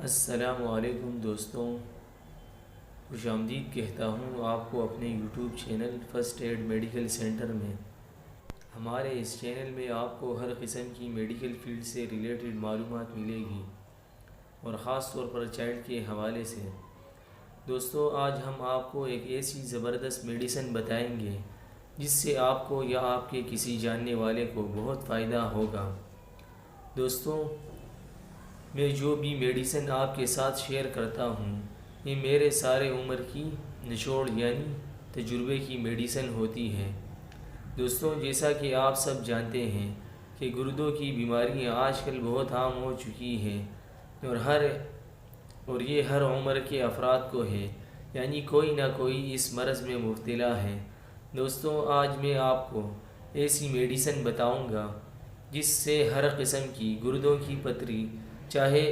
السلام علیکم دوستوں، خوش آمدید کہتا ہوں آپ کو اپنے YouTube channel first aid medical centre میں۔ ہمارے اس چینل میں آپ کو ہر قسم کی میڈیکل فیلڈ سے ریلیٹڈ معلومات ملے گی، اور خاص طور پر چائلڈ کے حوالے سے۔ دوستوں، آج ہم آپ کو ایک ایسی زبردست میڈیسن بتائیں گے جس سے آپ کو یا آپ کے کسی جاننے والے کو بہت فائدہ ہوگا۔ دوستوں، میں جو بھی میڈیسن آپ کے ساتھ شیئر کرتا ہوں، یہ میرے سارے عمر کی نچوڑ یعنی تجربے کی میڈیسن ہوتی ہے۔ دوستوں، جیسا کہ آپ سب جانتے ہیں کہ گردوں کی بیماریاں آج کل بہت عام ہو چکی ہیں، اور یہ ہر عمر کے افراد کو ہے، یعنی کوئی نہ کوئی اس مرض میں مبتلا ہے۔ دوستوں، آج میں آپ کو ایسی میڈیسن بتاؤں گا جس سے ہر قسم کی گردوں کی پتھری، چاہے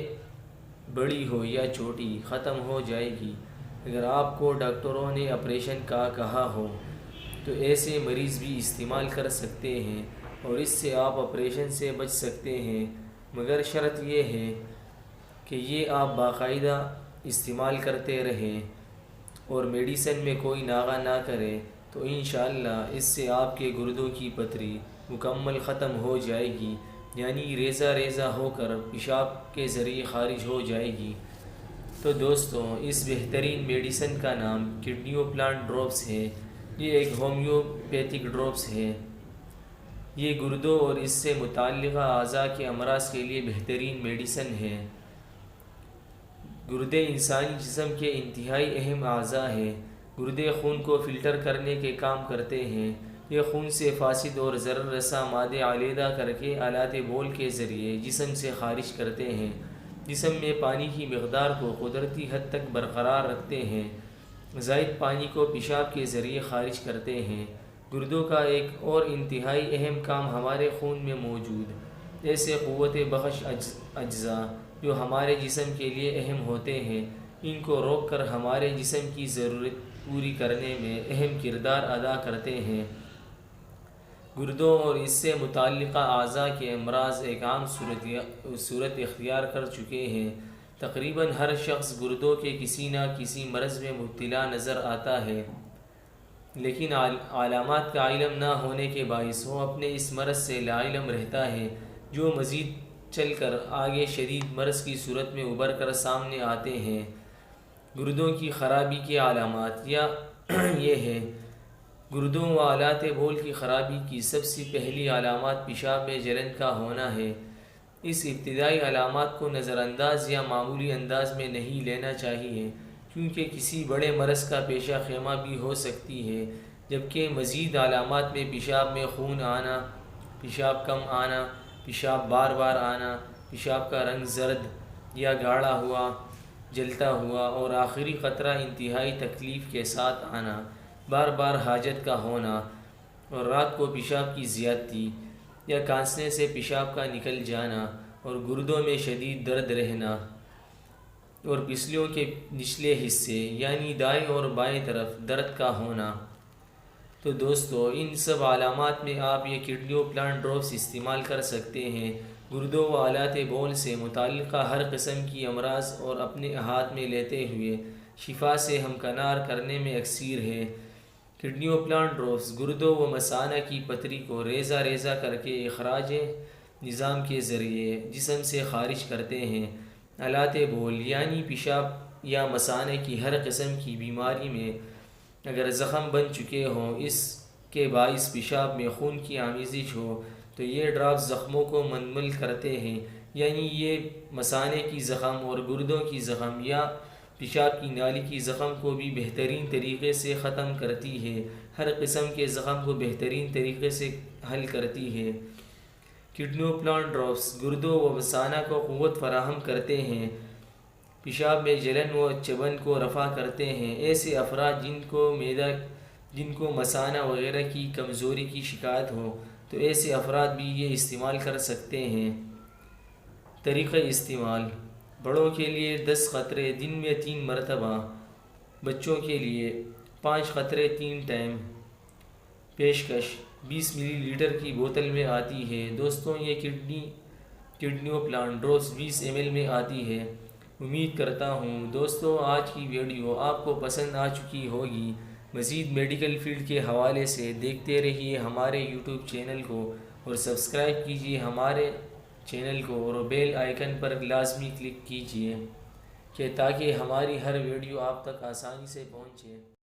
بڑی ہو یا چھوٹی، ختم ہو جائے گی۔ اگر آپ کو ڈاکٹروں نے آپریشن کا کہا ہو تو ایسے مریض بھی استعمال کر سکتے ہیں، اور اس سے آپ آپریشن سے بچ سکتے ہیں، مگر شرط یہ ہے کہ یہ آپ باقاعدہ استعمال کرتے رہیں اور میڈیسن میں کوئی ناغہ نہ کریں، تو انشاءاللہ اس سے آپ کے گردوں کی پتھری مکمل ختم ہو جائے گی، یعنی ریزہ ریزہ ہو کر پیشاب کے ذریعے خارج ہو جائے گی۔ تو دوستوں، اس بہترین میڈیسن کا نام کڈنیو پلانٹ ڈراپس ہے۔ یہ ایک ہومیوپیتھک ڈراپس ہے۔ یہ گردوں اور اس سے متعلقہ اعضاء کے امراض کے لیے بہترین میڈیسن ہے۔ گردے انسانی جسم کے انتہائی اہم اعضاء ہیں۔ گردے خون کو فلٹر کرنے کے کام کرتے ہیں۔ یہ خون سے فاسد اور ضرر رساں مادے علیحدہ کر کے آلات بول کے ذریعے جسم سے خارج کرتے ہیں۔ جسم میں پانی کی مقدار کو قدرتی حد تک برقرار رکھتے ہیں۔ زائد پانی کو پیشاب کے ذریعے خارج کرتے ہیں۔ گردوں کا ایک اور انتہائی اہم کام ہمارے خون میں موجود ایسے قوت بخش اجزاء جو ہمارے جسم کے لیے اہم ہوتے ہیں، ان کو روک کر ہمارے جسم کی ضرورت پوری کرنے میں اہم کردار ادا کرتے ہیں۔ گردوں اور اس سے متعلقہ اعضاء کے امراض ایک عام صورت اختیار کر چکے ہیں۔ تقریباً ہر شخص گردوں کے کسی نہ کسی مرض میں مبتلا نظر آتا ہے، لیکن علامات کا علم نہ ہونے کے باعث وہ اپنے اس مرض سے لاعلم رہتا ہے، جو مزید چل کر آگے شدید مرض کی صورت میں ابھر کر سامنے آتے ہیں۔ گردوں کی خرابی کے علامات یہ ہے۔ گردوں و آلات بول کی خرابی کی سب سے پہلی علامات پیشاب میں جلن کا ہونا ہے۔ اس ابتدائی علامات کو نظر انداز یا معمولی انداز میں نہیں لینا چاہیے، کیونکہ کسی بڑے مرض کا پیشہ خیمہ بھی ہو سکتی ہے۔ جبکہ مزید علامات میں پیشاب میں خون آنا، پیشاب کم آنا، پیشاب بار بار آنا، پیشاب کا رنگ زرد یا گاڑھا ہوا، جلتا ہوا، اور آخری قطرہ انتہائی تکلیف کے ساتھ آنا، بار بار حاجت کا ہونا، اور رات کو پیشاب کی زیادتی یا کانسنے سے پیشاب کا نکل جانا، اور گردوں میں شدید درد رہنا، اور پسلیوں کے نچلے حصے یعنی دائیں اور بائیں طرف درد کا ہونا۔ تو دوستو، ان سب علامات میں آپ یہ کڈنیو پلانٹ ڈراپس استعمال کر سکتے ہیں۔ گردوں و آلات بول سے متعلقہ ہر قسم کی امراض اور اپنے احاطے میں لیتے ہوئے شفا سے ہمکنار کرنے میں یکسیر ہے۔ کڈنیو پلانٹ ڈراپس گردوں و مثانہ کی پتھری کو ریزہ ریزہ کر کے اخراج نظام کے ذریعے جسم سے خارج کرتے ہیں۔ آلات بول یعنی پیشاب یا مثانہ کی ہر قسم کی بیماری میں اگر زخم بن چکے ہوں، اس کے باعث پیشاب میں خون کی آمیزش ہو، تو یہ ڈراپس زخموں کو منمل کرتے ہیں، یعنی یہ مثانہ کی زخم اور گردوں کی زخم یا پیشاب کی نالی کی زخم کو بھی بہترین طریقے سے ختم کرتی ہے، ہر قسم کے زخم کو بہترین طریقے سے حل کرتی ہے۔ کڈنیو پلانٹ ڈراپس گردوں و مثانہ کو قوت فراہم کرتے ہیں، پیشاب میں جلن و چبھن کو رفع کرتے ہیں۔ ایسے افراد جن کو مثانہ وغیرہ کی کمزوری کی شکایت ہو، تو ایسے افراد بھی یہ استعمال کر سکتے ہیں۔ طریقہ استعمال: بڑوں کے لیے 10 قطرے دن میں 3 مرتبہ، بچوں کے لیے 5 قطرے 3 ٹائم۔ پیشکش 20 ملی لیٹر کی بوتل میں آتی ہے۔ دوستوں، یہ کڈنیو پلانٹ ڈراپس 20 ml میں آتی ہے۔ امید کرتا ہوں دوستوں آج کی ویڈیو آپ کو پسند آ چکی ہوگی۔ مزید میڈیکل فیلڈ کے حوالے سے دیکھتے رہیے ہمارے یوٹیوب چینل کو اور سبسکرائب کیجیے ہمارے چینل کو اور بیل آئیکن پر لازمی کلک کیجیے کہ تاکہ ہماری ہر ویڈیو آپ تک آسانی سے پہنچے۔